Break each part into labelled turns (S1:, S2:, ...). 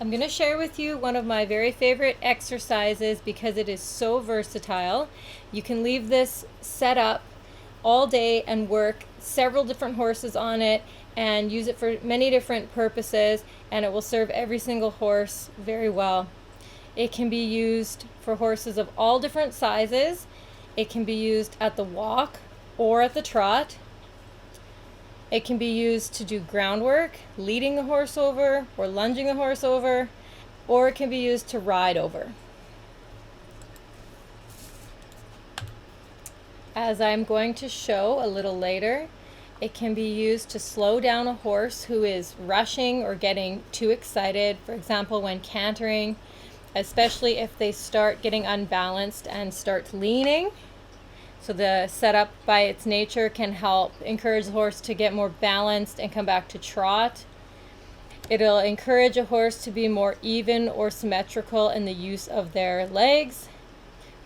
S1: I'm going to share with you one of my very favorite exercises because it is so versatile. You can leave this set up all day and work several different horses on it and use it for many different purposes, and it will serve every single horse very well. It can be used for horses of all different sizes. It can be used at the walk or at the trot. It can be used to do groundwork, leading a horse over or lunging a horse over, or it can be used to ride over. As I'm going to show a little later, it can be used to slow down a horse who is rushing or getting too excited, for example, when cantering, especially if they start getting unbalanced and start leaning. So the setup by its nature can help encourage the horse to get more balanced and come back to trot. It'll encourage a horse to be more even or symmetrical in the use of their legs.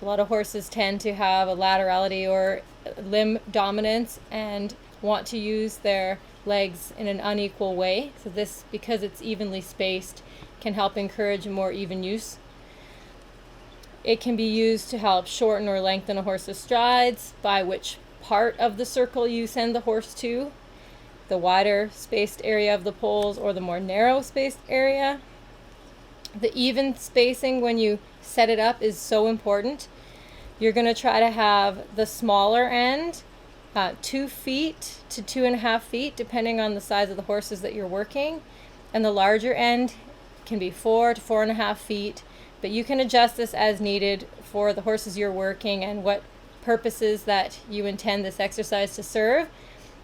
S1: A lot of horses tend to have a laterality or limb dominance and want to use their legs in an unequal way. So this, because it's evenly spaced, can help encourage a more even use. It can be used to help shorten or lengthen a horse's strides by which part of the circle you send the horse to, the wider spaced area of the poles or the more narrow spaced area. The even spacing when you set it up is so important. You're going to try to have the smaller end 2 feet to 2.5 feet, depending on the size of the horses that you're working, and the larger end can be 4 to 4.5 feet. But you can adjust this as needed for the horses you're working and what purposes that you intend this exercise to serve.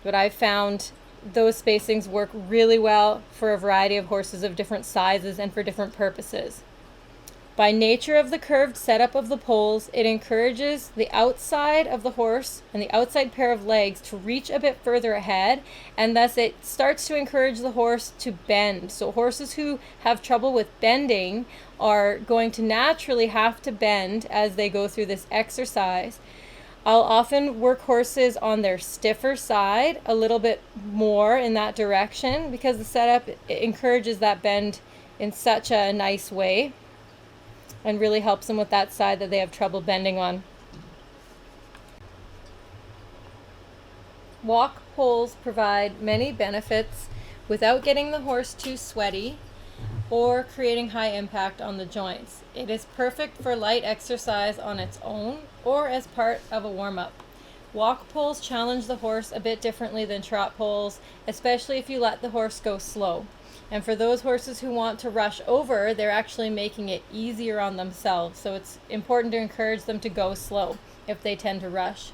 S1: But I've found those spacings work really well for a variety of horses of different sizes and for different purposes. By nature of the curved setup of the poles, it encourages the outside of the horse and the outside pair of legs to reach a bit further ahead, and thus it starts to encourage the horse to bend. So horses who have trouble with bending are going to naturally have to bend as they go through this exercise. I'll often work horses on their stiffer side a little bit more in that direction because the setup encourages that bend in such a nice way and really helps them with that side that they have trouble bending on. Walk poles provide many benefits without getting the horse too sweaty or creating high impact on the joints. It is perfect for light exercise on its own or as part of a warm-up. Walk poles challenge the horse a bit differently than trot poles, especially if you let the horse go slow. And for those horses who want to rush over, they're actually making it easier on themselves. So it's important to encourage them to go slow if they tend to rush.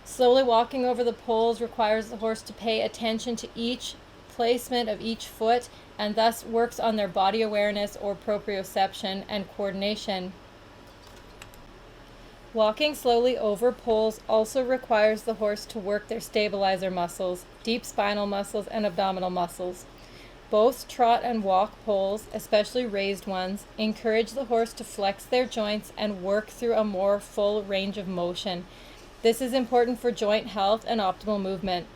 S1: Slowly walking over the poles requires the horse to pay attention to each placement of each foot and thus works on their body awareness or proprioception and coordination. Walking slowly over poles also requires the horse to work their stabilizer muscles, deep spinal muscles, and abdominal muscles. Both trot and walk poles, especially raised ones, encourage the horse to flex their joints and work through a more full range of motion. This is important for joint health and optimal movement.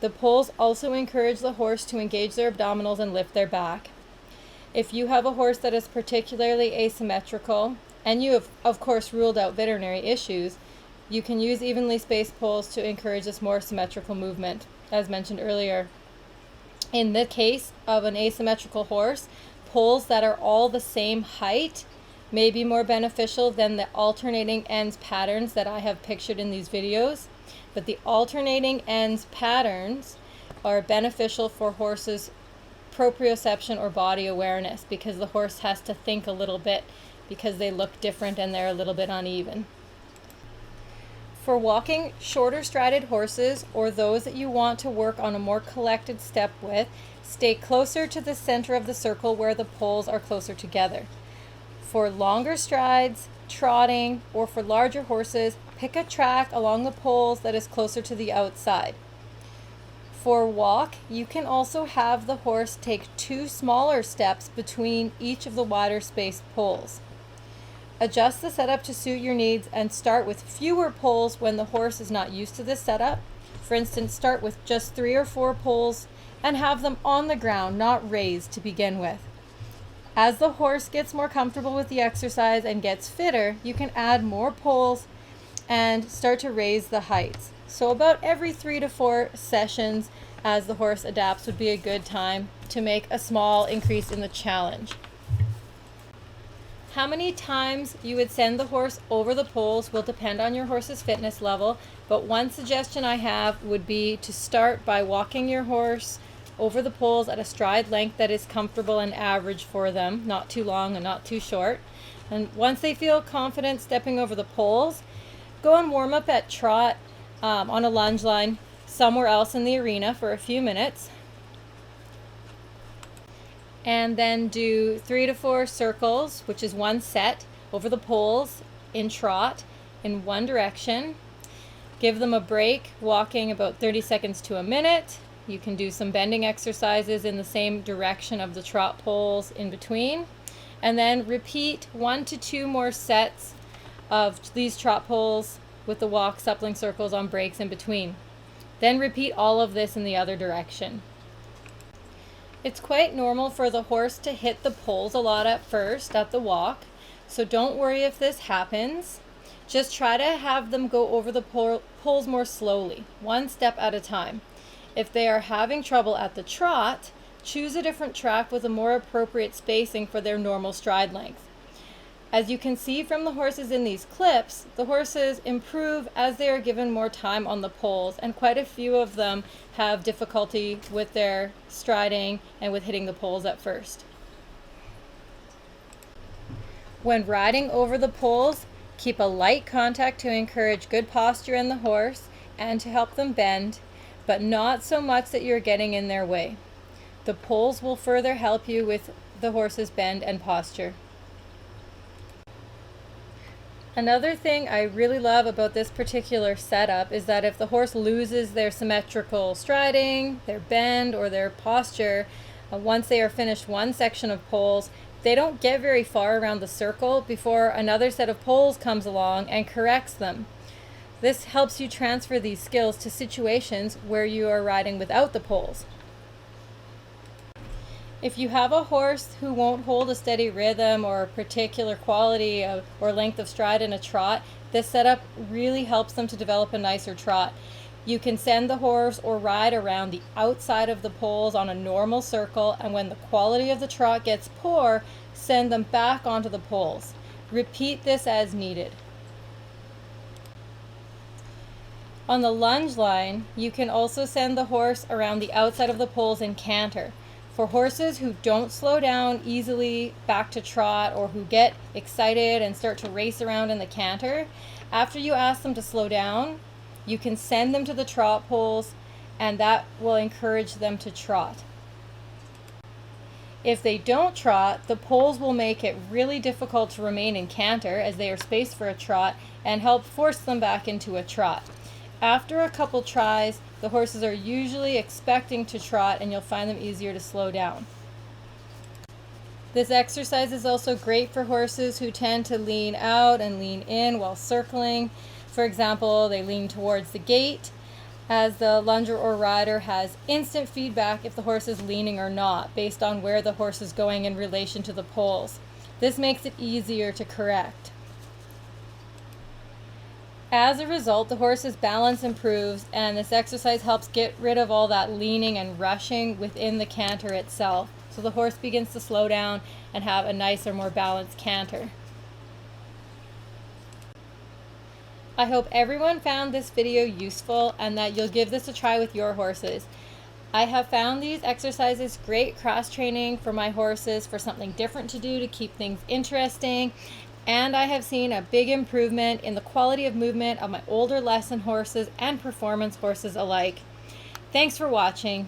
S1: The poles also encourage the horse to engage their abdominals and lift their back. If you have a horse that is particularly asymmetrical, and you have, of course, ruled out veterinary issues, you can use evenly spaced poles to encourage this more symmetrical movement, as mentioned earlier. In the case of an asymmetrical horse, poles that are all the same height may be more beneficial than the alternating ends patterns that I have pictured in these videos. But the alternating ends patterns are beneficial for horses' proprioception or body awareness because the horse has to think a little bit because they look different and they're a little bit uneven. For walking shorter strided horses or those that you want to work on a more collected step with, stay closer to the center of the circle where the poles are closer together. For longer strides, trotting, or for larger horses, pick a track along the poles that is closer to the outside. For walk, you can also have the horse take 2 smaller steps between each of the wider spaced poles. Adjust the setup to suit your needs and start with fewer poles when the horse is not used to this setup. For instance, start with just 3 or 4 poles and have them on the ground, not raised to begin with. As the horse gets more comfortable with the exercise and gets fitter, you can add more poles and start to raise the heights. So about every 3 to 4 sessions as the horse adapts would be a good time to make a small increase in the challenge. How many times you would send the horse over the poles will depend on your horse's fitness level, but one suggestion I have would be to start by walking your horse over the poles at a stride length that is comfortable and average for them, not too long and not too short. And once they feel confident stepping over the poles, go and warm up at trot on a lunge line somewhere else in the arena for a few minutes. And then do 3 to 4 circles, which is one set, over the poles in trot in one direction. Give them a break, walking about 30 seconds to a minute. You can do some bending exercises in the same direction of the trot poles in between. And then repeat 1 to 2 more sets of these trot poles with the walk suppling circles on breaks in between. Then repeat all of this in the other direction. It's quite normal for the horse to hit the poles a lot at first at the walk, so don't worry if this happens. Just try to have them go over the poles more slowly, one step at a time. If they are having trouble at the trot, choose a different track with a more appropriate spacing for their normal stride length. As you can see from the horses in these clips, the horses improve as they are given more time on the poles, and quite a few of them have difficulty with their striding and with hitting the poles at first. When riding over the poles, keep a light contact to encourage good posture in the horse and to help them bend, but not so much that you're getting in their way. The poles will further help you with the horse's bend and posture. Another thing I really love about this particular setup is that if the horse loses their symmetrical striding, their bend, or their posture, once they are finished one section of poles, they don't get very far around the circle before another set of poles comes along and corrects them. This helps you transfer these skills to situations where you are riding without the poles. If you have a horse who won't hold a steady rhythm or a particular quality or length of stride in a trot, this setup really helps them to develop a nicer trot. You can send the horse or ride around the outside of the poles on a normal circle, and when the quality of the trot gets poor, send them back onto the poles. Repeat this as needed. On the lunge line, you can also send the horse around the outside of the poles in canter. For horses who don't slow down easily back to trot, or who get excited and start to race around in the canter, after you ask them to slow down, you can send them to the trot poles, and that will encourage them to trot. If they don't trot, the poles will make it really difficult to remain in canter as they are spaced for a trot, and help force them back into a trot. After a couple tries, the horses are usually expecting to trot, and you'll find them easier to slow down. This exercise is also great for horses who tend to lean out and lean in while circling. For example, they lean towards the gate, as the lunger or rider has instant feedback if the horse is leaning or not, based on where the horse is going in relation to the poles. This makes it easier to correct. As a result, the horse's balance improves, and this exercise helps get rid of all that leaning and rushing within the canter itself. So the horse begins to slow down and have a nicer, more balanced canter. I hope everyone found this video useful and that you'll give this a try with your horses. I have found these exercises great cross training for my horses, for something different to do to keep things interesting. And I have seen a big improvement in the quality of movement of my older lesson horses and performance horses alike. Thanks for watching.